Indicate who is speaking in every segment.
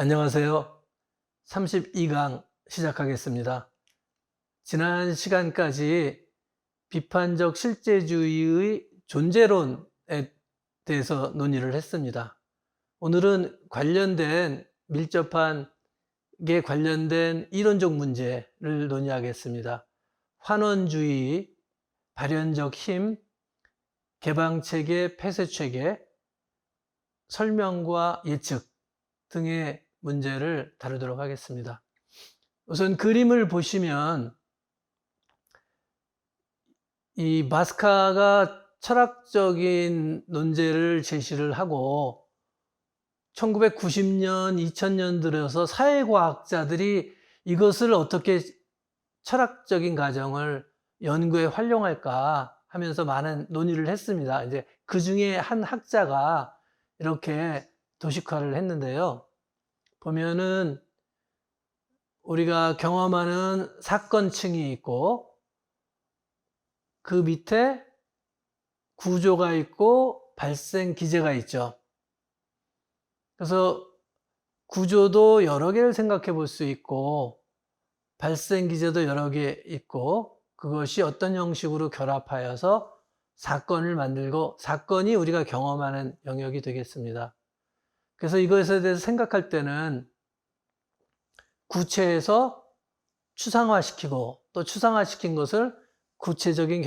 Speaker 1: 안녕하세요. 32강 시작하겠습니다. 지난 시간까지 비판적 실제주의의 존재론에 대해서 논의를 했습니다. 오늘은 밀접한 게 관련된 이론적 문제를 논의하겠습니다. 환원주의, 발현적 힘, 개방체계, 폐쇄체계, 설명과 예측 등의 문제를 다루도록 하겠습니다. 우선 그림을 보시면 이 마스카가 철학적인 논제를 제시를 하고 1990년, 2000년 들어서 사회과학자들이 이것을 어떻게 철학적인 과정을 연구에 활용할까 하면서 많은 논의를 했습니다. 이제 그 중에 한 학자가 이렇게 도식화를 했는데요. 보면은 우리가 경험하는 사건층이 있고 그 밑에 구조가 있고 발생 기제가 있죠. 그래서 구조도 여러 개를 생각해 볼 수 있고 발생 기제도 여러 개 있고 그것이 어떤 형식으로 결합하여서 사건을 만들고 사건이 우리가 경험하는 영역이 되겠습니다. 그래서 이것에 대해서 생각할 때는 구체에서 추상화시키고 또 추상화시킨 것을 구체적인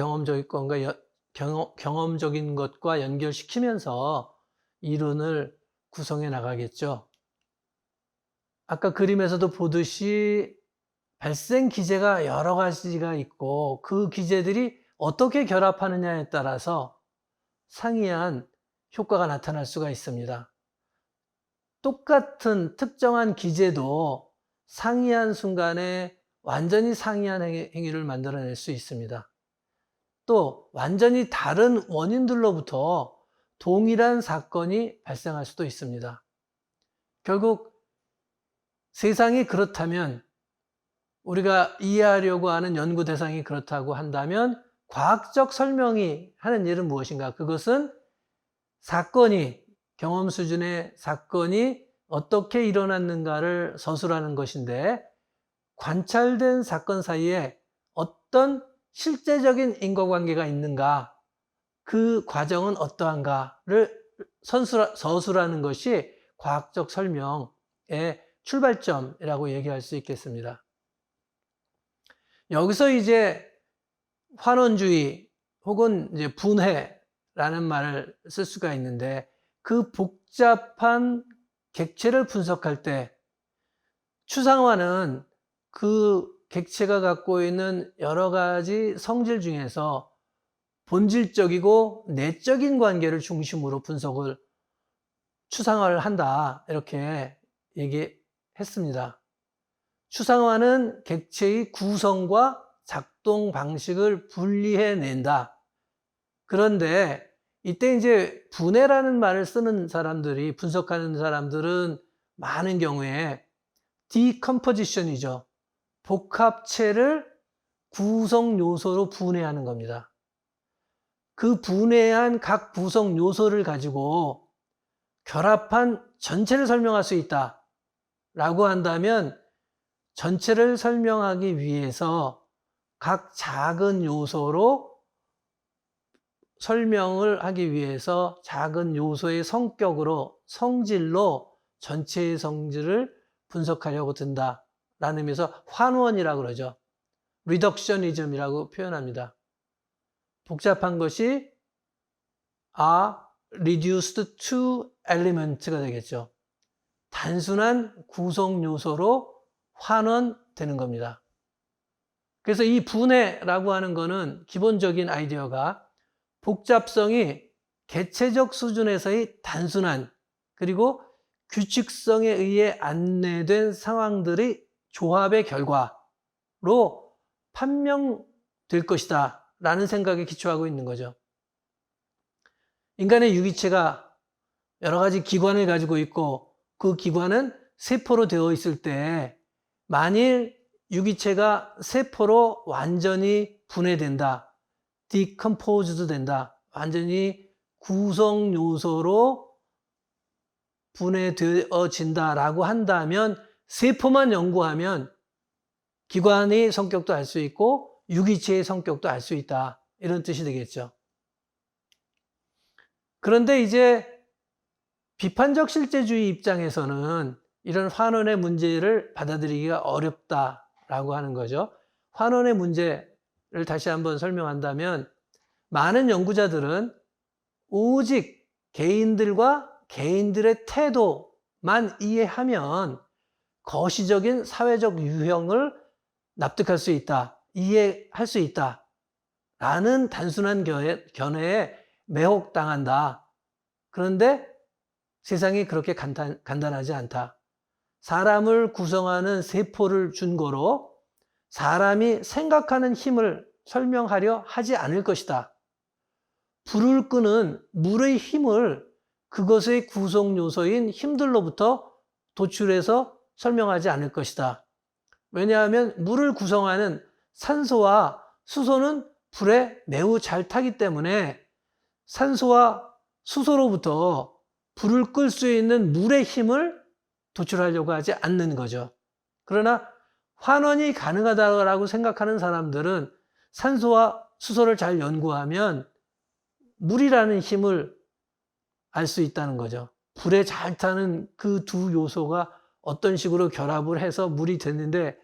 Speaker 1: 경험적인 것과 연결시키면서 이론을 구성해 나가겠죠. 아까 그림에서도 보듯이 발생 기제가 여러 가지가 있고 그 기제들이 어떻게 결합하느냐에 따라서 상이한 효과가 나타날 수가 있습니다. 똑같은 특정한 기제도 상이한 순간에 완전히 상이한 행위를 만들어낼 수 있습니다. 또 완전히 다른 원인들로부터 동일한 사건이 발생할 수도 있습니다. 결국 세상이 그렇다면 우리가 이해하려고 하는 연구 대상이 그렇다고 한다면 과학적 설명이 하는 일은 무엇인가? 그것은 경험 수준의 사건이 어떻게 일어났는가를 서술하는 것인데 관찰된 사건 사이에 어떤 실제적인 인과관계가 있는가, 그 과정은 어떠한가를 서술하는 것이 과학적 설명의 출발점이라고 얘기할 수 있겠습니다. 여기서 이제 환원주의 혹은 이제 분해라는 말을 쓸 수가 있는데 그 복잡한 객체를 분석할 때 추상화는 그 객체가 갖고 있는 여러 가지 성질 중에서 본질적이고 내적인 관계를 중심으로 추상화를 한다 이렇게 얘기했습니다. 추상화는 객체의 구성과 작동 방식을 분리해낸다. 그런데 이때 이제 분해라는 말을 쓰는 사람들이, 분석하는 사람들은 많은 경우에 decomposition이죠. 복합체를 구성 요소로 분해하는 겁니다. 그 분해한 각 구성 요소를 가지고 결합한 전체를 설명할 수 있다 라고 한다면 전체를 설명하기 위해서 각 작은 요소로 설명을 하기 위해서 작은 요소의 성질로 전체의 성질을 분석하려고 든다라는 의미에서 환원이라고 그러죠. 리덕셔니즘이라고 표현합니다. 복잡한 것이 are reduced to elements가 되겠죠. 단순한 구성 요소로 환원되는 겁니다. 그래서 이 분해라고 하는 거는 기본적인 아이디어가 복잡성이 개체적 수준에서의 단순한 그리고 규칙성에 의해 안내된 상황들의 조합의 결과로 판명될 것이다 라는 생각에 기초하고 있는 거죠. 인간의 유기체가 여러 가지 기관을 가지고 있고 그 기관은 세포로 되어 있을 때 만일 유기체가 세포로 완전히 분해된다, decomposed 된다, 완전히 구성 요소로 분해되어진다라고 한다면 세포만 연구하면 기관의 성격도 알 수 있고 유기체의 성격도 알 수 있다. 이런 뜻이 되겠죠. 그런데 이제 비판적 실제주의 입장에서는 이런 환원의 문제를 받아들이기가 어렵다라고 하는 거죠. 환원의 문제를 다시 한번 설명한다면 많은 연구자들은 오직 개인들과 개인들의 태도만 이해하면 거시적인 사회적 유형을 납득할 수 있다, 이해할 수 있다 라는 단순한 견해에 매혹당한다. 그런데 세상이 그렇게 간단하지 않다. 사람을 구성하는 세포를 준거로 사람이 생각하는 힘을 설명하려 하지 않을 것이다. 불을 끄는 물의 힘을 그것의 구성 요소인 힘들로부터 도출해서 설명하지 않을 것이다. 왜냐하면 물을 구성하는 산소와 수소는 불에 매우 잘 타기 때문에 산소와 수소로부터 불을 끌 수 있는 물의 힘을 도출하려고 하지 않는 거죠. 그러나 환원이 가능하다고 생각하는 사람들은 산소와 수소를 잘 연구하면 물이라는 힘을 알 수 있다는 거죠. 불에 잘 타는 그 두 요소가 어떤 식으로 결합을 해서 물이 됐는데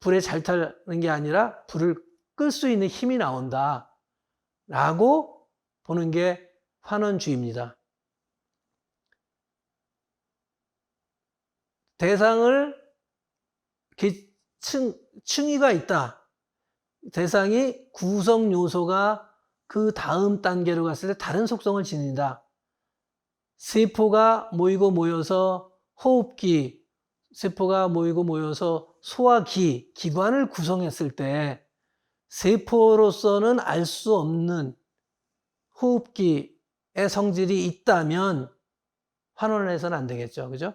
Speaker 1: 불에 잘 타는 게 아니라 불을 끌 수 있는 힘이 나온다 라고 보는 게 환원주의입니다. 대상을 층위가 있다. 대상이 구성 요소가 그 다음 단계로 갔을 때 다른 속성을 지닌다. 세포가 모이고 모여서 호흡기, 세포가 모이고 모여서 소화기, 기관을 구성했을 때 세포로서는 알 수 없는 호흡기의 성질이 있다면 환원을 해서는 안 되겠죠. 그죠?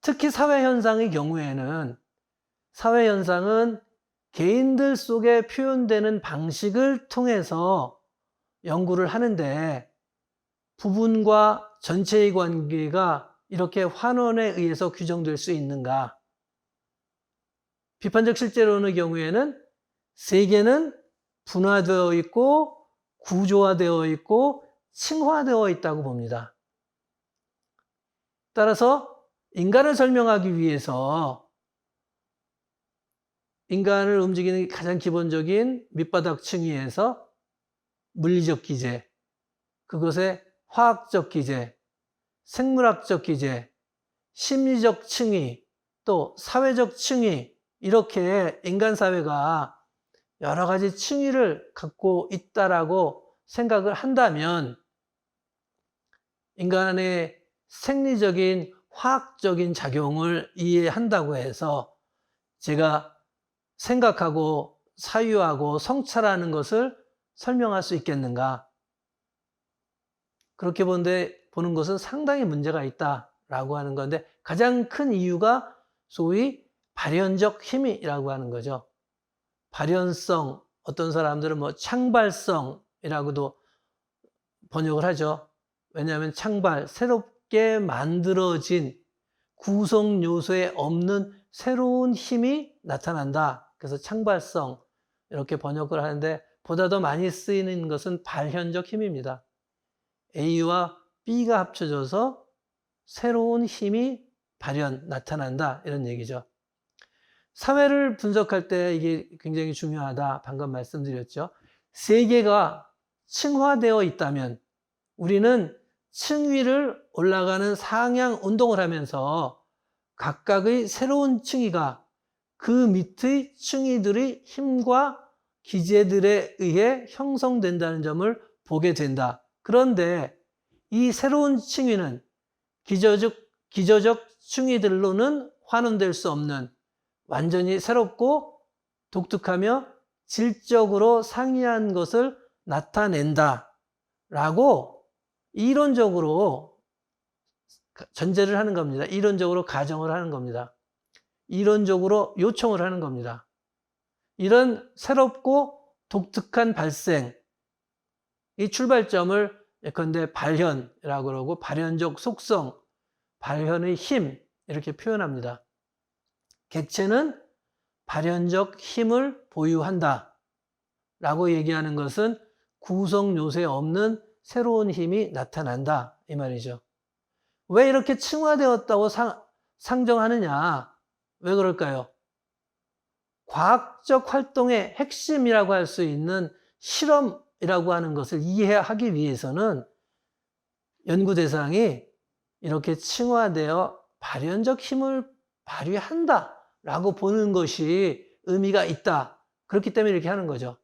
Speaker 1: 특히 사회현상의 경우에는 사회현상은 개인들 속에 표현되는 방식을 통해서 연구를 하는데 부분과 전체의 관계가 이렇게 환원에 의해서 규정될 수 있는가? 비판적 실제론의 경우에는 세계는 분화되어 있고 구조화되어 있고 층화되어 있다고 봅니다. 따라서 인간을 설명하기 위해서 인간을 움직이는 가장 기본적인 밑바닥 층위에서 물리적 기제, 그것의 화학적 기제, 생물학적 기제, 심리적 층위, 또 사회적 층위, 이렇게 인간 사회가 여러 가지 층위를 갖고 있다라고 생각을 한다면 인간의 생리적인 화학적인 작용을 이해한다고 해서 제가 생각하고 사유하고 성찰하는 것을 설명할 수 있겠는가? 그렇게 보는 것은 상당히 문제가 있다라고 하는 건데 가장 큰 이유가 소위 발현적 힘이라고 하는 거죠. 발현성, 어떤 사람들은 뭐 창발성이라고도 번역을 하죠. 왜냐하면 창발, 새롭게 만들어진 구성 요소에 없는 새로운 힘이 나타난다. 그래서 창발성 이렇게 번역을 하는데 보다 더 많이 쓰이는 것은 발현적 힘입니다. A와 B가 합쳐져서 새로운 힘이 나타난다 이런 얘기죠. 사회를 분석할 때 이게 굉장히 중요하다. 방금 말씀드렸죠. 세계가 층화되어 있다면 우리는 층위를 올라가는 상향 운동을 하면서 각각의 새로운 층위가 그 밑의 층위들의 힘과 기제들에 의해 형성된다는 점을 보게 된다. 그런데 이 새로운 층위는 기저적 층위들로는 환원될 수 없는 완전히 새롭고 독특하며 질적으로 상이한 것을 나타낸다라고 이론적으로 전제를 하는 겁니다. 이론적으로 가정을 하는 겁니다. 이론적으로 요청을 하는 겁니다. 이런 새롭고 독특한 발생, 이 출발점을 예컨대 발현이라고 그러고 발현적 속성, 발현의 힘 이렇게 표현합니다. 객체는 발현적 힘을 보유한다 라고 얘기하는 것은 구성 요소에 없는 새로운 힘이 나타난다 이 말이죠. 왜 이렇게 층화되었다고 상정하느냐? 왜 그럴까요? 과학적 활동의 핵심이라고 할 수 있는 실험이라고 하는 것을 이해하기 위해서는 연구 대상이 이렇게 층화되어 발현적 힘을 발휘한다 라고 보는 것이 의미가 있다. 그렇기 때문에 이렇게 하는 거죠.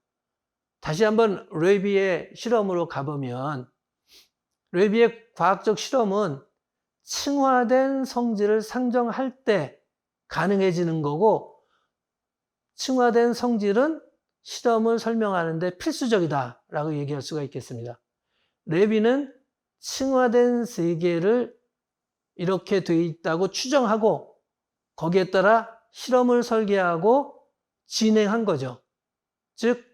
Speaker 1: 다시 한번 레비의 실험으로 가보면 레비의 과학적 실험은 층화된 성질을 상정할 때 가능해지는 거고 층화된 성질은 실험을 설명하는 데 필수적이다 라고 얘기할 수가 있겠습니다. 레비는 층화된 세계를 이렇게 돼 있다고 추정하고 거기에 따라 실험을 설계하고 진행한 거죠. 즉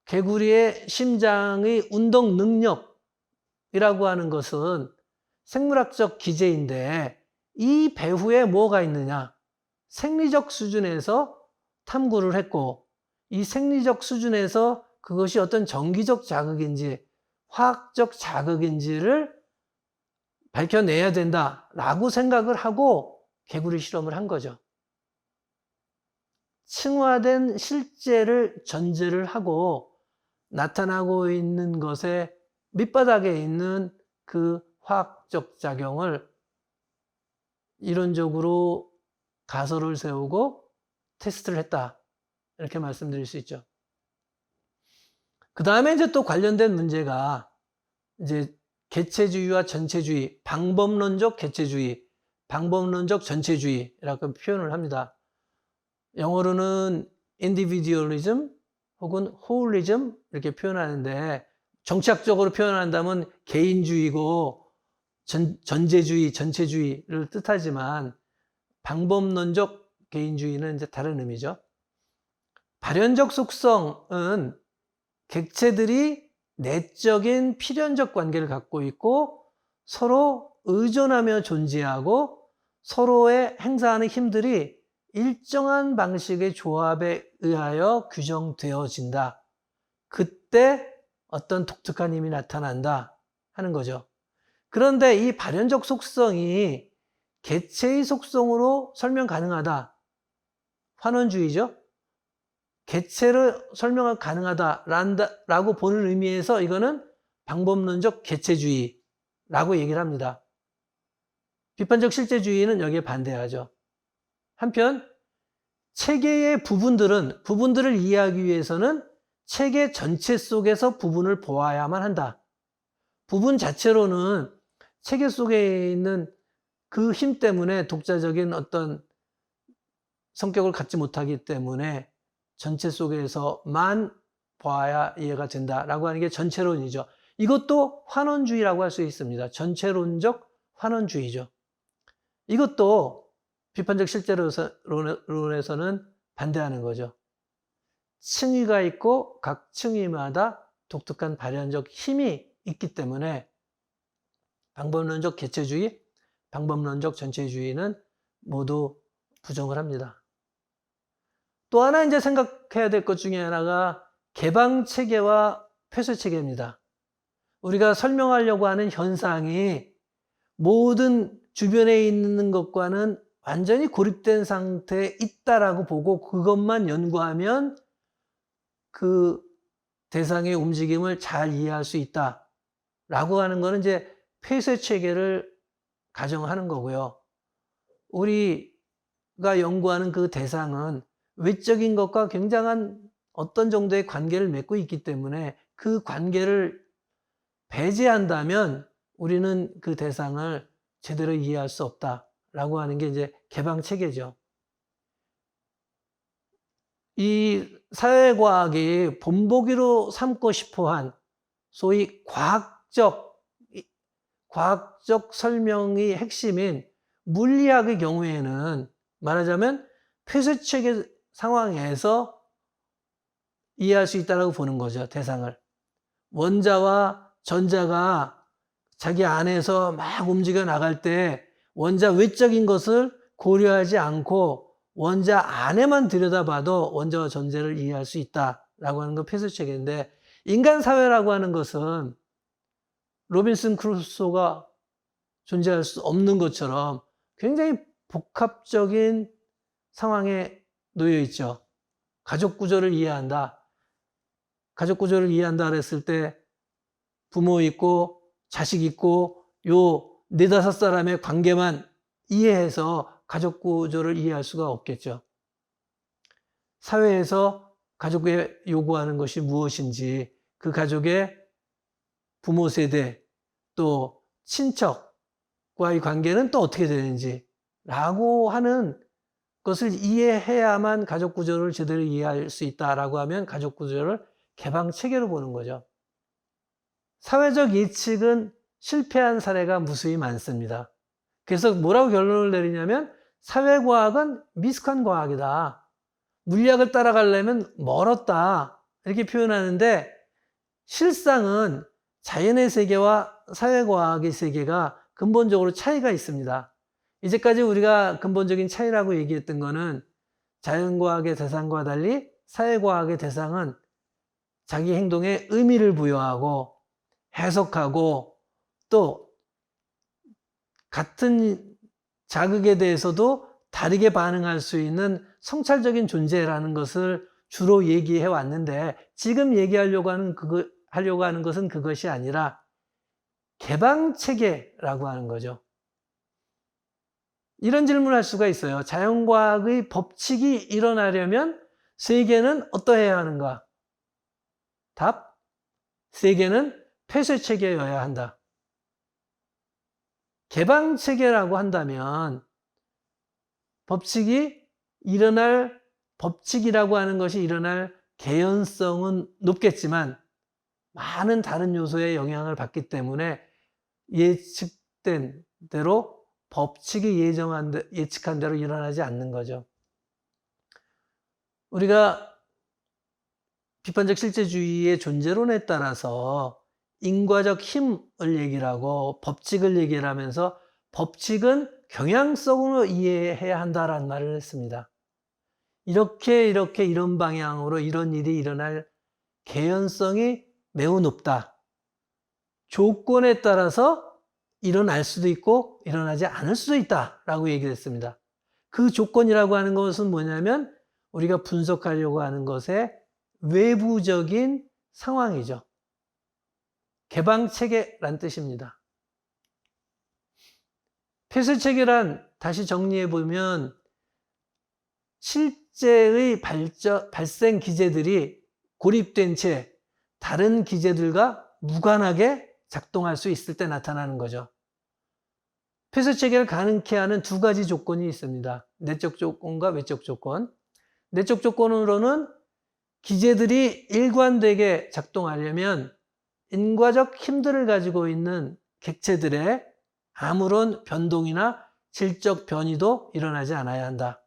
Speaker 1: 개구리의 심장의 운동 능력이라고 하는 것은 생물학적 기제인데 이 배후에 뭐가 있느냐? 생리적 수준에서 탐구를 했고 이 생리적 수준에서 그것이 어떤 정기적 자극인지 화학적 자극인지를 밝혀내야 된다라고 생각을 하고 개구리 실험을 한 거죠. 층화된 실제를 전제를 하고 나타나고 있는 것의 밑바닥에 있는 그 화학적 작용을 이론적으로 가설을 세우고 테스트를 했다. 이렇게 말씀드릴 수 있죠. 그 다음에 이제 또 관련된 문제가 이제 개체주의와 전체주의, 방법론적 개체주의, 방법론적 전체주의라고 표현을 합니다. 영어로는 individualism 혹은 holism 이렇게 표현하는데 정치학적으로 표현한다면 개인주의고 전제주의, 전체주의를 뜻하지만 방법론적 개인주의는 이제 다른 의미죠. 발현적 속성은 객체들이 내적인 필연적 관계를 갖고 있고 서로 의존하며 존재하고 서로의 행사하는 힘들이 일정한 방식의 조합에 의하여 규정되어진다. 그때 어떤 독특한 힘이 나타난다 하는 거죠. 그런데 이 발현적 속성이 개체의 속성으로 설명 가능하다. 환원주의죠. 개체를 설명 가능하다라고 보는 의미에서 이거는 방법론적 개체주의라고 얘기를 합니다. 비판적 실제주의는 여기에 반대하죠. 한편 체계의 부분들을 이해하기 위해서는 체계 전체 속에서 부분을 보아야만 한다. 부분 자체로는 체계 속에 있는 그 힘 때문에 독자적인 어떤 성격을 갖지 못하기 때문에 전체 속에서만 봐야 이해가 된다라고 하는 게 전체론이죠. 이것도 환원주의라고 할 수 있습니다. 전체론적 환원주의죠. 이것도 비판적 실제론에서는 반대하는 거죠. 층위가 있고 각 층위마다 독특한 발현적 힘이 있기 때문에 방법론적 개체주의, 방법론적 전체주의는 모두 부정을 합니다. 또 하나 이제 생각해야 될 것 중에 하나가 개방체계와 폐쇄체계입니다. 우리가 설명하려고 하는 현상이 모든 주변에 있는 것과는 완전히 고립된 상태에 있다라고 보고 그것만 연구하면 그 대상의 움직임을 잘 이해할 수 있다라고 하는 것은 이제 폐쇄체계를 가정하는 거고요. 우리가 연구하는 그 대상은 외적인 것과 굉장한 어떤 정도의 관계를 맺고 있기 때문에 그 관계를 배제한다면 우리는 그 대상을 제대로 이해할 수 없다라고 하는 게 이제 개방 체계죠. 이 사회과학이 본보기로 삼고 싶어한 소위 과학적 설명의 핵심인 물리학의 경우에는 말하자면 폐쇄체계 상황에서 이해할 수 있다고 보는 거죠, 대상을. 원자와 전자가 자기 안에서 막 움직여 나갈 때 원자 외적인 것을 고려하지 않고 원자 안에만 들여다봐도 원자와 전자를 이해할 수 있다라고 하는 건 폐쇄체계인데, 인간 사회라고 하는 것은 로빈슨 크루소가 존재할 수 없는 것처럼 굉장히 복합적인 상황에 놓여 있죠. 가족 구조를 이해한다. 가족 구조를 이해한다 그랬을 때 부모 있고 자식 있고 요 네다섯 사람의 관계만 이해해서 가족 구조를 이해할 수가 없겠죠. 사회에서 가족에 요구하는 것이 무엇인지, 그 가족의 부모 세대 또 친척과의 관계는 또 어떻게 되는지 라고 하는 것을 이해해야만 가족 구조를 제대로 이해할 수 있다라고 하면 가족 구조를 개방 체계로 보는 거죠. 사회적 예측은 실패한 사례가 무수히 많습니다. 그래서 뭐라고 결론을 내리냐면 사회과학은 미숙한 과학이다. 물리학을 따라가려면 멀었다. 이렇게 표현하는데, 실상은 자연의 세계와 사회과학의 세계가 근본적으로 차이가 있습니다. 이제까지 우리가 근본적인 차이라고 얘기했던 거는 자연과학의 대상과 달리 사회과학의 대상은 자기 행동에 의미를 부여하고 해석하고 또 같은 자극에 대해서도 다르게 반응할 수 있는 성찰적인 존재라는 것을 주로 얘기해 왔는데, 지금 얘기하려고 하는 것은 그것이 아니라 개방체계라고 하는 거죠. 이런 질문을 할 수가 있어요. 자연과학의 법칙이 일어나려면 세계는 어떠해야 하는가? 답, 세계는 폐쇄체계여야 한다. 개방체계라고 한다면 법칙이라고 하는 것이 일어날 개연성은 높겠지만 많은 다른 요소의 영향을 받기 때문에 예측된 대로 법칙이 예측한 대로 일어나지 않는 거죠. 우리가 비판적 실제주의의 존재론에 따라서 인과적 힘을 얘기를 하고 법칙을 얘기를 하면서 법칙은 경향성으로 이해해야 한다라는 말을 했습니다. 이런 방향으로 이런 일이 일어날 개연성이 매우 높다. 조건에 따라서 일어날 수도 있고 일어나지 않을 수도 있다라고 얘기를 했습니다. 그 조건이라고 하는 것은 뭐냐면 우리가 분석하려고 하는 것의 외부적인 상황이죠. 개방체계란 뜻입니다. 폐쇄체계란 다시 정리해보면 실제의 발생 기제들이 고립된 채 다른 기제들과 무관하게 작동할 수 있을 때 나타나는 거죠. 폐쇄체계를 가능케 하는 두 가지 조건이 있습니다. 내적 조건과 외적 조건. 내적 조건으로는 기제들이 일관되게 작동하려면 인과적 힘들을 가지고 있는 객체들의 아무런 변동이나 질적 변이도 일어나지 않아야 한다.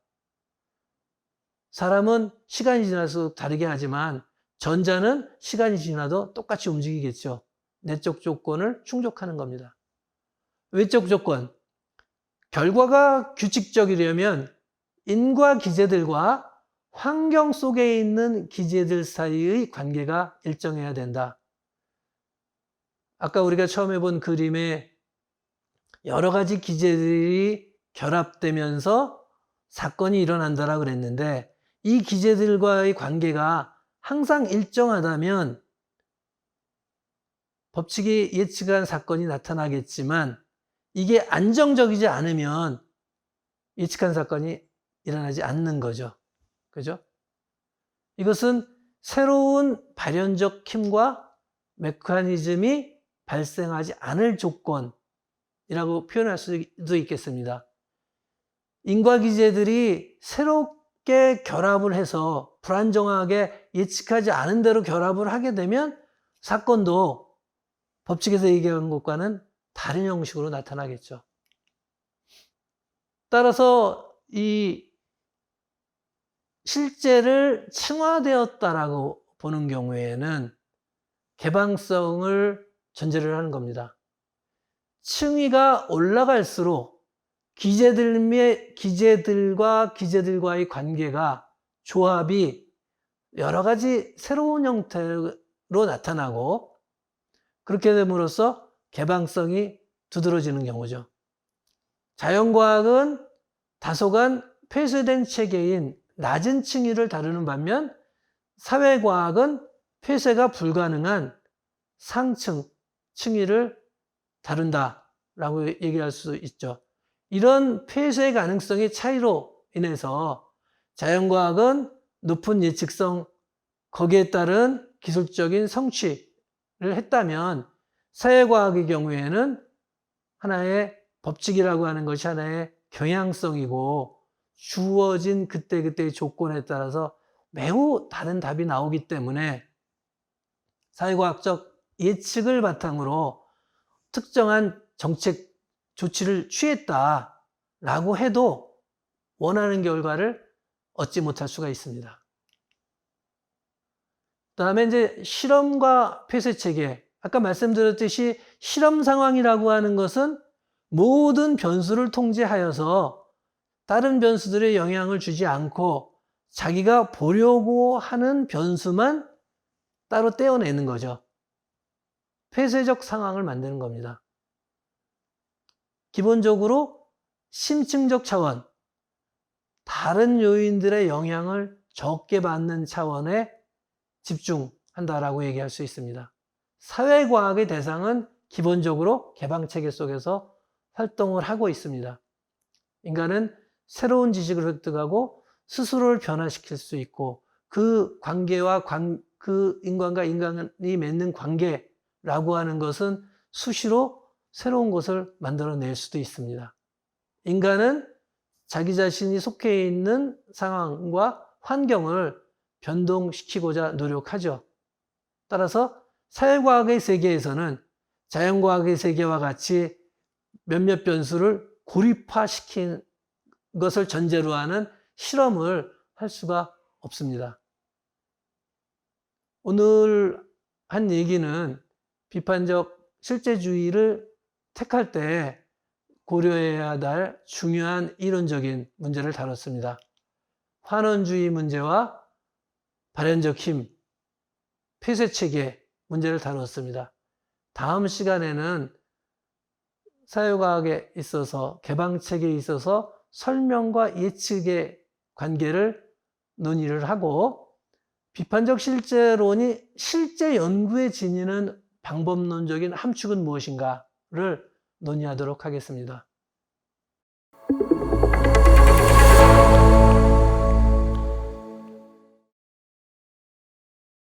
Speaker 1: 사람은 시간이 지날수록 다르게 하지만 전자는 시간이 지나도 똑같이 움직이겠죠. 내적 조건을 충족하는 겁니다. 외적 조건. 결과가 규칙적이려면 인과 기제들과 환경 속에 있는 기제들 사이의 관계가 일정해야 된다. 아까 우리가 처음에 본 그림에 여러 가지 기제들이 결합되면서 사건이 일어난다라고 그랬는데, 이 기제들과의 관계가 항상 일정하다면 법칙이 예측한 사건이 나타나겠지만, 이게 안정적이지 않으면 예측한 사건이 일어나지 않는 거죠. 그죠? 이것은 새로운 발현적 힘과 메커니즘이 발생하지 않을 조건이라고 표현할 수도 있겠습니다. 인과기제들이 새롭게 결합을 해서 불안정하게 예측하지 않은 대로 결합을 하게 되면 사건도 법칙에서 얘기한 것과는 다른 형식으로 나타나겠죠. 따라서 이 실제를 층화되었다라고 보는 경우에는 개방성을 전제를 하는 겁니다. 층위가 올라갈수록 기재들과 기재들과의 관계가, 조합이 여러 가지 새로운 형태로 나타나고, 그렇게 됨으로써 개방성이 두드러지는 경우죠. 자연과학은 다소간 폐쇄된 체계인 낮은 층위를 다루는 반면, 사회과학은 폐쇄가 불가능한 상층, 층위를 다룬다라고 얘기할 수 있죠. 이런 폐쇄 가능성의 차이로 인해서 자연과학은 높은 예측성, 거기에 따른 기술적인 성취를 했다면, 사회과학의 경우에는 하나의 법칙이라고 하는 것이 하나의 경향성이고, 주어진 그때그때의 조건에 따라서 매우 다른 답이 나오기 때문에 사회과학적 예측을 바탕으로 특정한 정책 조치를 취했다라고 해도 원하는 결과를 얻지 못할 수가 있습니다. 그다음에 이제 실험과 폐쇄 체계. 아까 말씀드렸듯이 실험 상황이라고 하는 것은 모든 변수를 통제하여서 다른 변수들의 영향을 주지 않고 자기가 보려고 하는 변수만 따로 떼어내는 거죠. 폐쇄적 상황을 만드는 겁니다. 기본적으로 심층적 차원, 다른 요인들의 영향을 적게 받는 차원에 집중한다라고 얘기할 수 있습니다. 사회과학의 대상은 기본적으로 개방체계 속에서 활동을 하고 있습니다. 인간은 새로운 지식을 획득하고 스스로를 변화시킬 수 있고, 그 관계와 그 인간과 인간이 맺는 관계라고 하는 것은 수시로 새로운 것을 만들어낼 수도 있습니다. 인간은 자기 자신이 속해 있는 상황과 환경을 변동시키고자 노력하죠. 따라서 사회과학의 세계에서는 자연과학의 세계와 같이 몇몇 변수를 고립화시킨 것을 전제로 하는 실험을 할 수가 없습니다. 오늘 한 얘기는 비판적 실제주의를 택할 때 고려해야 할 중요한 이론적인 문제를 다뤘습니다. 환원주의 문제와 발현적 힘, 폐쇄체계 문제를 다뤘습니다. 다음 시간에는 사회과학에 있어서, 개방체계에 있어서 설명과 예측의 관계를 논의를 하고, 비판적 실제론이 실제 연구에 지니는 방법론적인 함축은 무엇인가를 논의하도록 하겠습니다.